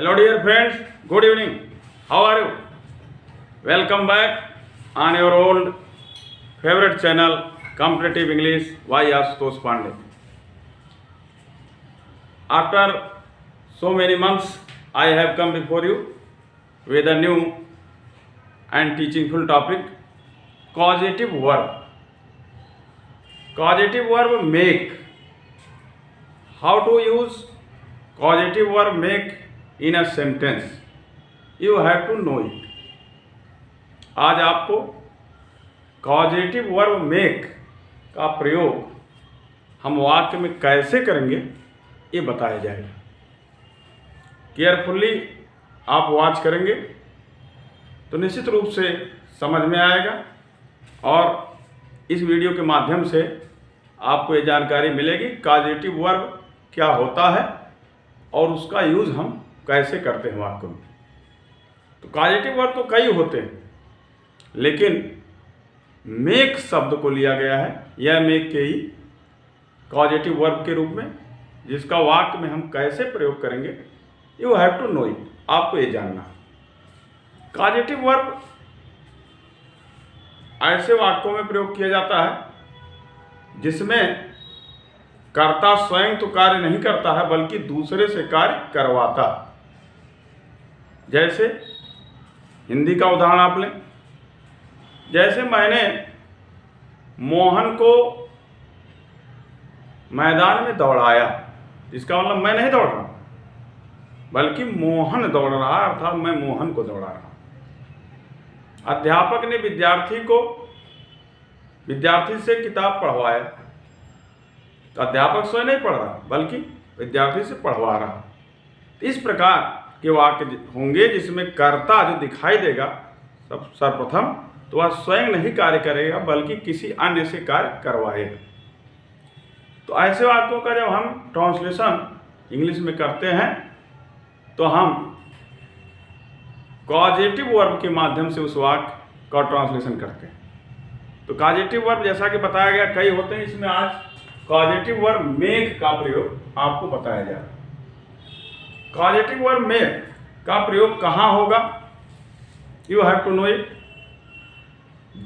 Hello dear friends, good evening. How are you? Welcome back on your old favorite channel Competitive English by Ashutosh Pandey. After so many months I have come before you with a new and teachingful topic, causative verb. Causative verb make. How to use causative verb make in a sentence? You have to know it. आज आपको causative verb make का प्रयोग हम वाक्य में कैसे करेंगे ये बताया जाएगा। केयरफुली आप वॉच करेंगे तो निश्चित रूप से समझ में आएगा और इस वीडियो के माध्यम से आपको ये जानकारी मिलेगी कॉजेटिव वर्ब क्या होता है और उसका यूज़ हम कैसे करते हैं वाक्य में। तो कॉजेटिव वर्ब तो कई होते हैं, लेकिन मेक शब्द को लिया गया है, यह मेक के ही कॉजेटिव वर्ब के रूप में, जिसका वाक्य में हम कैसे प्रयोग करेंगे you have to know it, आपको ये जानना है। कॉजेटिव वर्ब ऐसे वाक्यों में प्रयोग किया जाता है जिसमें कर्ता स्वयं तो कार्य नहीं करता है बल्कि दूसरे से कार्य करवाता। जैसे हिंदी का उदाहरण आप लें, जैसे मैंने मोहन को मैदान में दौड़ाया, इसका मतलब मैं नहीं दौड़ रहा बल्कि मोहन दौड़ रहा है, अर्थात मैं मोहन को दौड़ा रहा। अध्यापक ने विद्यार्थी से किताब पढ़वाया, तो अध्यापक स्वयं नहीं पढ़ रहा बल्कि विद्यार्थी से पढ़वा रहा। इस प्रकार के वाक्य होंगे जिसमें कर्ता जो दिखाई देगा सर्वप्रथम तो वह स्वयं नहीं कार्य करेगा बल्कि किसी अन्य से कार्य करवाएगा। तो ऐसे वाक्यों का जब हम ट्रांसलेशन इंग्लिश में करते हैं तो हम कॉजेटिव वर्ब के माध्यम से उस वाक्य का ट्रांसलेशन करते हैं। तो कॉजेटिव वर्ब जैसा कि बताया गया कई होते हैं, इसमें आज कॉजेटिव वर्ब मेक का प्रयोग आपको बताया जा रहा है। कॉजेटिव वर्ब मेक का प्रयोग कहाँ होगा, you have to know it.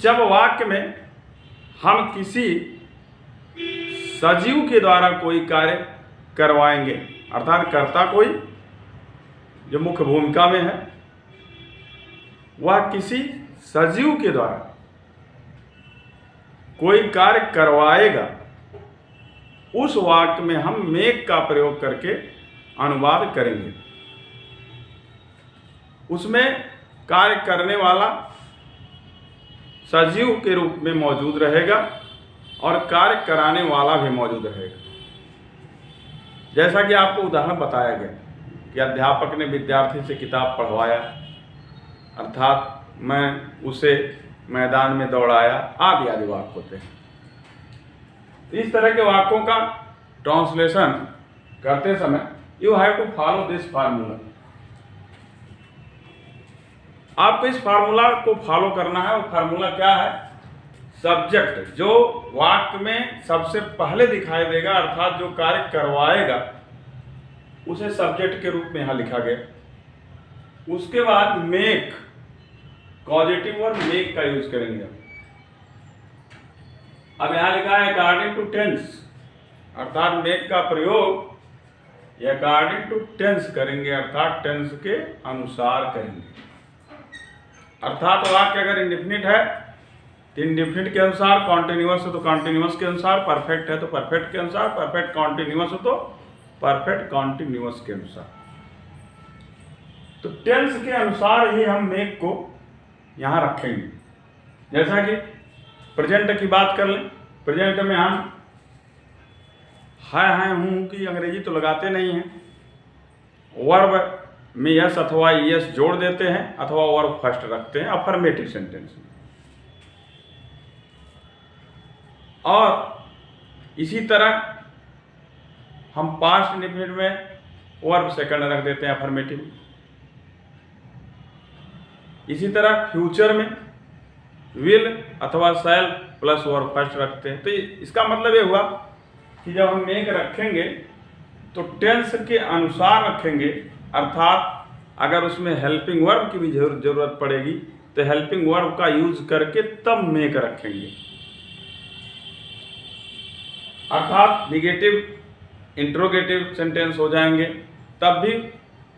जब वाक्य में हम किसी सजीव के द्वारा कोई कार्य करवाएंगे, अर्थात कर्ता कोई जो मुख्य भूमिका में है वह किसी सजीव के द्वारा कोई कार्य करवाएगा, उस वाक्य में हम मेक का प्रयोग करके अनुवाद करेंगे। उसमें कार्य करने वाला सजीव के रूप में मौजूद रहेगा और कार्य कराने वाला भी मौजूद रहेगा। जैसा कि आपको उदाहरण बताया गया कि अध्यापक ने विद्यार्थी से किताब पढ़वाया, अर्थात मैं उसे मैदान में दौड़ाया, आदि आदि वाक्य होते हैं। इस तरह के वाक्यों का ट्रांसलेशन करते समय you have to follow this formula. आपको इस फार्मूला को फॉलो करना है। और फार्मूला क्या है? सब्जेक्ट जो वाक्य में सबसे पहले दिखाई देगा, अर्थात जो कार्य करवाएगा, उसे सब्जेक्ट के रूप में यहां लिखा गया। उसके बाद मेक, कॉजेटिव वर्ब मेक का यूज करेंगे। अब यहां लिखा है अकॉर्डिंग टू टेंस, अर्थात मेक का प्रयोग अकॉर्डिंग टू टेंस करेंगे, अर्थात टेंस के अनुसार करेंगे। अर्थात वाक्य अगर इंडेफिनिट है तो इंडेफिनिट के अनुसार, कॉन्टिन्यूअस है तो कॉन्टिन्यूअस के अनुसार, परफेक्ट है तो परफेक्ट के अनुसार, परफेक्ट कॉन्टिन्यूअस हो तो परफेक्ट कॉन्टिन्यूअस के अनुसार। तो टेंस के अनुसार ही हम मेक को यहां रखेंगे। जैसा कि प्रेजेंट की बात कर लें, प्रेजेंट में हम है हूं की अंग्रेजी तो लगाते नहीं हैं, वर्ब में यस अथवा यस जोड़ देते हैं अथवा वर्ब फर्स्ट रखते हैं अफर्मेटिव सेंटेंस में। और इसी तरह हम पास्ट इंडेफिनिट में वर्ब सेकंड रख देते हैं अफर्मेटिव। इसी तरह फ्यूचर में विल अथवा शैल प्लस वर्ब फर्स्ट रखते हैं। तो इसका मतलब ये हुआ कि जब हम मेक रखेंगे तो टेंस के अनुसार रखेंगे, अर्थात अगर उसमें हेल्पिंग वर्ब की भी जरूरत पड़ेगी तो हेल्पिंग वर्ब का यूज करके तब मेक रखेंगे। अर्थात निगेटिव इंट्रोगेटिव सेंटेंस हो जाएंगे, तब भी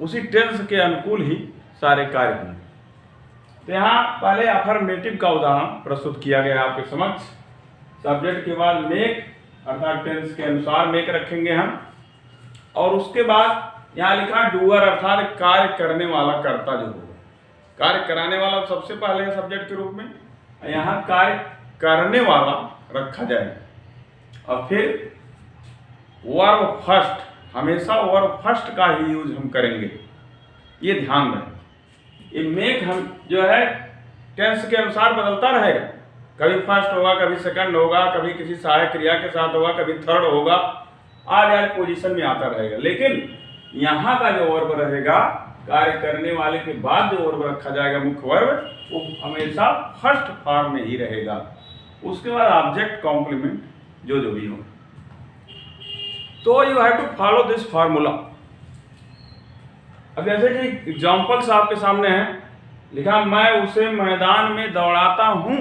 उसी टेंस के अनुकूल ही सारे कार्य होंगे। तो यहाँ पहले अफर्मेटिव का उदाहरण प्रस्तुत किया गया आपके समक्ष। सब्जेक्ट के बाद मेक अर्थात टेंस के अनुसार मेक रखेंगे हम, और उसके बाद यहाँ लिखा डूअर अर्थात कार्य करने वाला कर्ता जो होगा, कार्य कराने वाला सबसे पहले है सब्जेक्ट के रूप में, यहाँ कार्य करने वाला रखा जाएगा। और फिर वर्ब फर्स्ट, हमेशा वर्ब फर्स्ट का ही यूज हम करेंगे, ये ध्यान रहे। ये मेक हम जो है टेंस के अनुसार बदलता रहेगा, कभी फर्स्ट होगा, कभी सेकंड होगा, कभी किसी सहायक क्रिया के साथ होगा, कभी थर्ड होगा, आज पोजीशन में आता रहेगा। लेकिन यहाँ का जो वर्ब रहेगा, कार्य करने वाले के बाद जो वर्ब रखा जाएगा मुख्य वर्ब, वो हमेशा फर्स्ट फॉर्म में ही रहेगा। उसके बाद ऑब्जेक्ट कॉम्प्लीमेंट जो भी हो। तो you have to follow this formula. अब जैसे कि एग्जाम्पल्स आपके सामने हैं, लिखा मैं उसे मैदान में दौड़ाता हूं।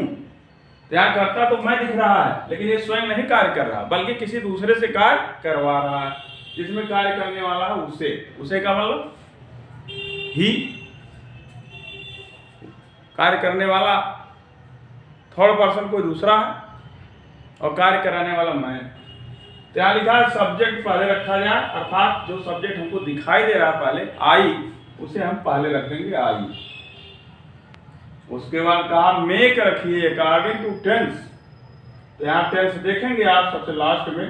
क्या करता तो मैं दिख रहा है, लेकिन ये स्वयं नहीं कार्य कर रहा, बल्कि किसी दूसरे से कार्य करवा रहा है, जिसमें कार्य करने वाला है उसे का मतलब ही, कार्य करने वाला थर्ड पर्सन कोई दूसरा है, और कार्य कराने वाला मैं। तो यहाँ लिखा है सब्जेक्ट पहले रखा जाए, अर्थात जो सब्जेक्ट हमको दिखाई दे रहा है पहले आई, उसे हम पहले रख देंगे आई। उसके बाद कहा मेक रखिए अकॉर्डिंग टू टेंस। तो यहाँ टेंस देखेंगे आप सबसे लास्ट में,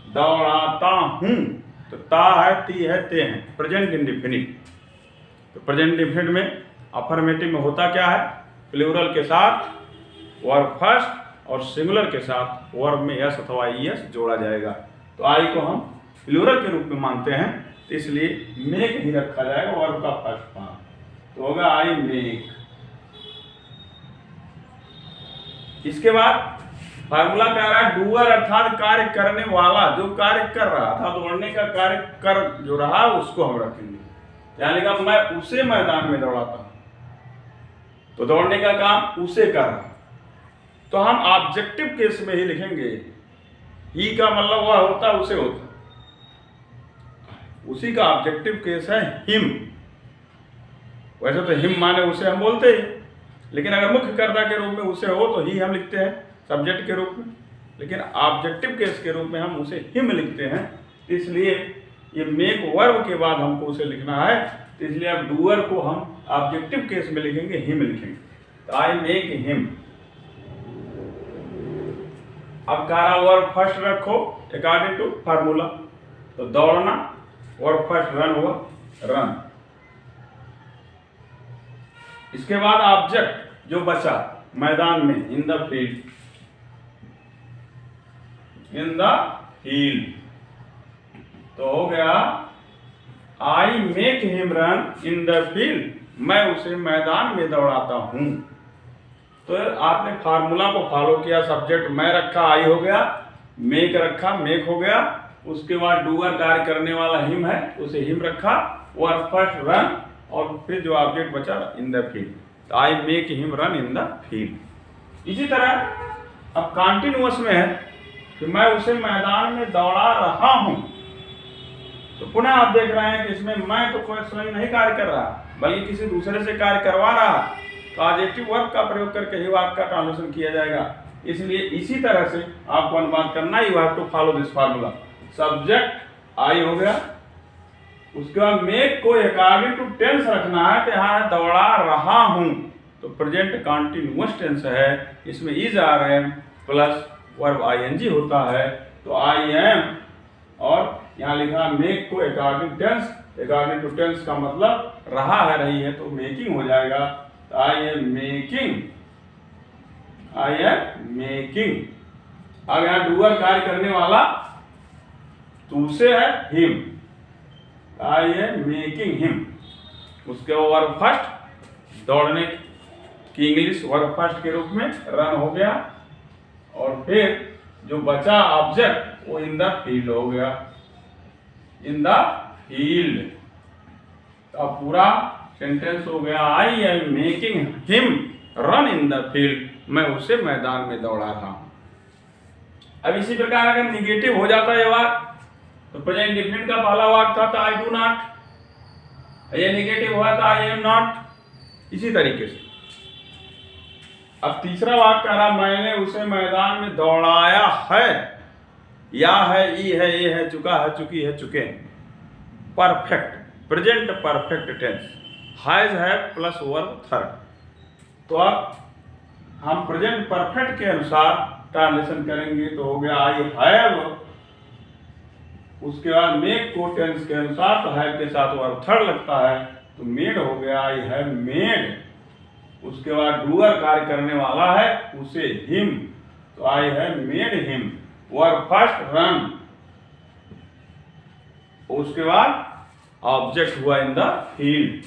दौड़ाता हूं, तो ता है, ती है, ते हैं, प्रेजेंट इंडेफिनिट। तो प्रेजेंट इंडेफिनिट में अफर्मेटिव में होता क्या है, प्लूरल के साथ वर्ब फर्स्ट और सिंगुलर के साथ वर्ब में यस अथवा ईएस जोड़ा जाएगा। तो आई को हम प्लूरल के रूप में मानते हैं, तो इसलिए मेक ही रखा जाएगा वर्ब का फर्स्ट फॉर्म। तो होगा आई मेक। इसके बाद फार्मूला कह रहा है डूअर अर्थात कार्य करने वाला, जो कार्य कर रहा था, दौड़ने का कार्य कर जो रहा उसको हम रखेंगे। यानी कि मैं उसे मैदान में दौड़ाता हूं, तो दौड़ने का काम उसे कर रहा, तो हम ऑब्जेक्टिव केस में ही लिखेंगे। ही का मतलब वह होता उसे होता, उसी का ऑब्जेक्टिव केस है हिम। वैसे तो हिम माने उसे हम बोलते हैं, लेकिन अगर मुख्य कर्ता के रूप में उसे हो तो ही हम लिखते हैं सब्जेक्ट के रूप में, लेकिन ऑब्जेक्टिव केस के रूप में हम उसे हिम लिखते हैं। इसलिए ये मेक वर्ब के बाद हमको उसे लिखना है, तो इसलिए अब डूअर को हम ऑब्जेक्टिव केस में लिखेंगे, हिम लिखेंगे। तो आई मेक हिम। अब कारा वर्ब फर्स्ट रखो अकॉर्डिंग टू फार्मूला, तो दौड़ना वर्ब फर्स्ट, रन हुआ रन। इसके बाद ऑब्जेक्ट जो बचा मैदान में, इन the field, in the field, तो हो गया I make him run in the field, मैं उसे मैदान में दौड़ाता हूं। तो आपने फार्मूला को फॉलो किया, सब्जेक्ट मैं रखा आई हो गया, मेक रखा मेक हो गया, उसके बाद डूअर कार्य करने वाला हिम है, उसे हिम रखा, वर्ब फर्स्ट रन, और फिर जो ऑब्जेक्ट बचा इन द फील्ड, तो I make him run in the field. इसी तरह अब कॉन्टिन्यूअस में है कि मैं उसे मैदान में दौड़ा रहा हूं, तो पुनः आप देख रहे हैं कि इसमें मैं तो कोई स्वयं नहीं कार्य कर रहा, बल्कि किसी दूसरे से कार्य करवा रहा, कॉजेटिव वर्ब का प्रयोग करके ही वाक्य का ट्रांसलेशन किया जाएगा। इसलिए इसी तरह से आपको अनुवाद करना, you have to follow this formula. Subject I हो गया, उसके बाद मेक को अकॉर्डिंग टू टेंस रखना है, तो यहाँ है दौड़ा रहा हूं, तो प्रेजेंट कॉन्टिन्यूअस टेंस है, इसमें इज आ रहे हैं प्लस वर्ब आईएनजी होता है, तो आई एम, और यहाँ लिखा मेक को according tense, according to tense का मतलब रहा है रही है, तो मेकिंग हो जाएगा। तो I am making, I am making. अब यहाँ डूअर कार्य करने वाला तू से है him, I am making him. उसके वर्ब फर्स्ट दौड़ने की इंग्लिश वर्ब फर्स्ट के रूप में रन हो गया, और फिर जो बचा ऑब्जेक्ट वो इन द फील्ड हो गया, इन द फील्ड। अब पूरा सेंटेंस हो गया I am making him run in the field, मैं उसे मैदान में दौड़ा रहा हूं। अब इसी प्रकार अगर निगेटिव हो जाता है वाक्य तो प्रेजेंट इंडेफिनिट का पहला वाक्य था आई डू नॉट, ये निगेटिव हुआ था आई एम नॉट, इसी तरीके से। अब तीसरा वाक्य कह रहा मैंने उसे मैदान में दौड़ाया है, या है, ई है, ये है, चुका है, चुकी है, चुके। Perfect present perfect tense, has have plus verb third. तो अब हम प्रेजेंट परफेक्ट के अनुसार ट्रांसलेशन करेंगे तो हो गया आई हैव, उसके बाद मेक को टेंस के अनुसार तो हैव के साथ वर्ब थर्ड लगता है तो मेड हो गया आई हैव मेड। उसके बाद डूअर कार्य करने वाला है उसे हिम, तो I have made him. Verb first run, उसके बाद ऑब्जेक्ट हुआ इन द फील्ड,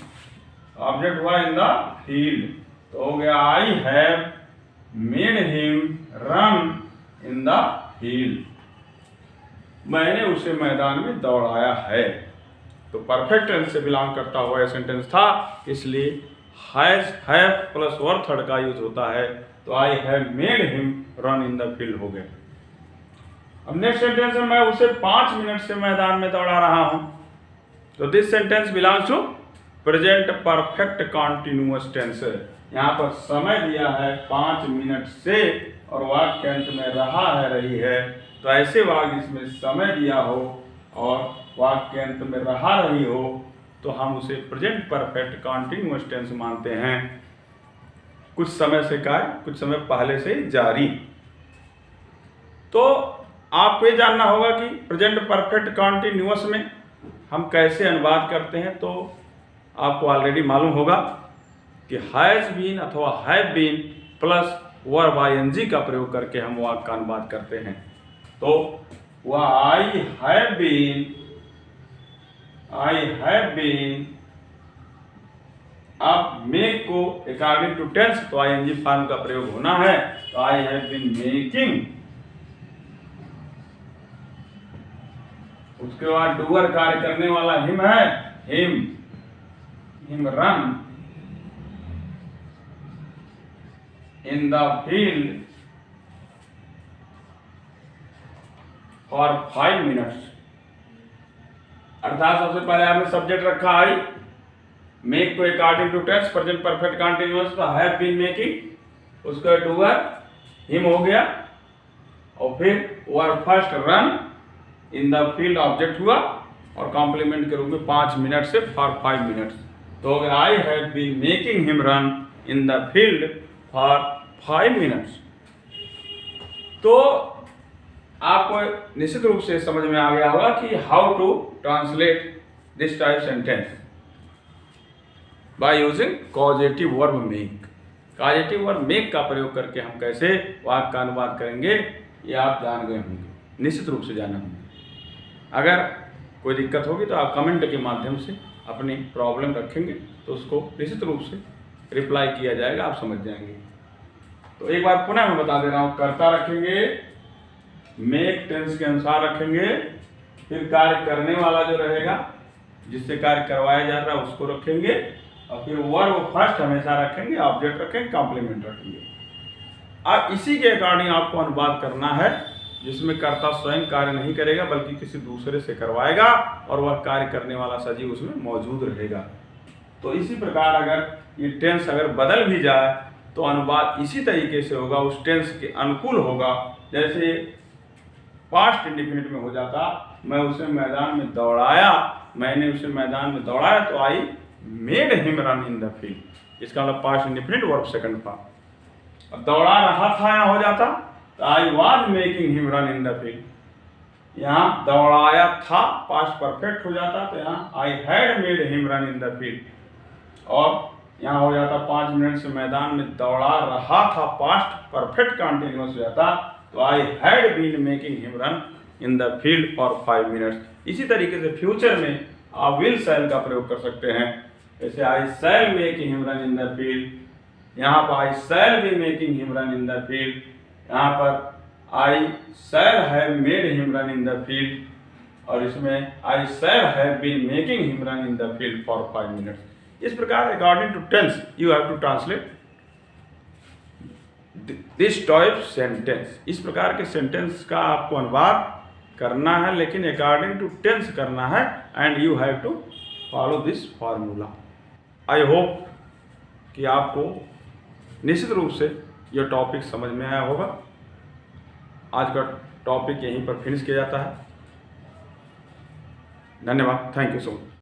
ऑब्जेक्ट हुआ इन द फील्ड तो हो गया I have made him run in the field, मैंने उसे मैदान में दौड़ाया है। तो परफेक्ट टेंस से बिलोंग करता हुआ यह सेंटेंस था, इसलिए has have plus verb third का यूज होता है तो I have made him run in the field हो गए। अब नेक्स्ट सेंटेंस है मैं उसे 5 मिनट से मैदान में दौड़ा रहा हूं, तो this sentence belongs to present perfect continuous tense. यहाँ पर समय दिया है 5 मिनट से और वाक्य अंत में रहा है, रही है, तो ऐसे वाक्य जिसमें समय दिया हो और वाक्य अंत में रहा रही हो तो हम उसे प्रेजेंट परफेक्ट कॉन्टिन्यूअस टेंस मानते हैं। कुछ समय से कार्य कुछ समय पहले से जारी। तो आपको ये जानना होगा कि प्रेजेंट परफेक्ट कॉन्टिन्यूअस में हम कैसे अनुवाद करते हैं, तो आपको ऑलरेडी मालूम होगा कि हैज बीन अथवा have been plus verb ING का प्रयोग करके हम वाक्य का अनुवाद करते हैं। तो वह आई हैव बीन, अब मेक को अकॉर्डिंग टू टेंस तो आईएनजी फॉर्म का प्रयोग होना है, तो आई हैव बीन मेकिंग। उसके बाद डूअर कार्य करने वाला हिम है, him run in the field for 5 minutes. अर्थात सबसे पहले आपने सब्जेक्ट रखा आई, मेक को according to tense present perfect continuous तो हैव बीन मेकिंग, उसका डूअर हिम हो गया और फिर verb first run in the field object हुआ और कॉम्प्लीमेंट के रूप में 5 मिनट से फॉर 5 मिनट्स, तो हो गया I have been making him run in the field for 5 minutes. तो आपको निश्चित रूप से समझ में आ गया होगा कि how to translate this type sentence by using causative verb make. Causative verb make का प्रयोग करके हम कैसे वाक्य का अनुवाद करेंगे ये आप जान गए होंगे, निश्चित रूप से जाना होंगे। अगर कोई दिक्कत होगी तो आप कमेंट के माध्यम से अपनी प्रॉब्लम रखेंगे तो उसको निश्चित रूप से रिप्लाई किया जाएगा, आप समझ जाएंगे। तो एक बार पुनः मैं बता दे रहा हूँ, कर्ता रखेंगे, मेक टेंस के अनुसार रखेंगे, फिर कार्य करने वाला जो रहेगा जिससे कार्य करवाया जा रहा है उसको रखेंगे और फिर वर्ब फर्स्ट हमेशा रखेंगे, ऑब्जेक्ट रखेंगे, कॉम्प्लीमेंट रखेंगे। अब इसी के अकॉर्डिंग आपको अनुवाद करना है जिसमें कर्ता स्वयं कार्य नहीं करेगा बल्कि किसी दूसरे से करवाएगा और वह कार्य करने वाला सजीव उसमें मौजूद रहेगा। तो इसी प्रकार अगर ये टेंस अगर बदल भी जाए तो अनुवाद इसी तरीके से होगा, उस टेंस के अनुकूल होगा। जैसे पास्ट इंडेफिनिट में हो जाता मैं उसे मैदान में दौड़ाया, मैंने उसे मैदान में दौड़ाया तो I made him run in the field, इसका मतलब past indefinite verb second form. अब दौड़ा रहा था यहाँ हो जाता तो I was making him run in the field, यहाँ दौड़ाया था पास्ट परफेक्ट हो जाता तो यहाँ I had made him run in the field और यहाँ हो जाता 5 मिनट से मैदान में दौड़ा रहा था पास्ट परफेक्ट कंटिन्यूअस हो जाता तो I had been making him run in the field for 5 minutes. इसी तरीके से फ्यूचर में आप विल शैल का प्रयोग कर सकते हैं, जैसे I shall make him run in the field, यहाँ पर I shall be making him run in the field, यहाँ पर I shall have made him run in the field और इसमें I shall have been making him run in the field for 5 minutes. इस प्रकार according to tense you have to translate this type sentence. इस प्रकार के sentence का आपको अनुवाद करना है, लेकिन अकॉर्डिंग टू टेंस करना है, and you have to follow this formula. I hope कि आपको निश्चित रूप से यह टॉपिक समझ में आया होगा। आज का टॉपिक यहीं पर फिनिश किया जाता है। धन्यवाद। Thank you so much.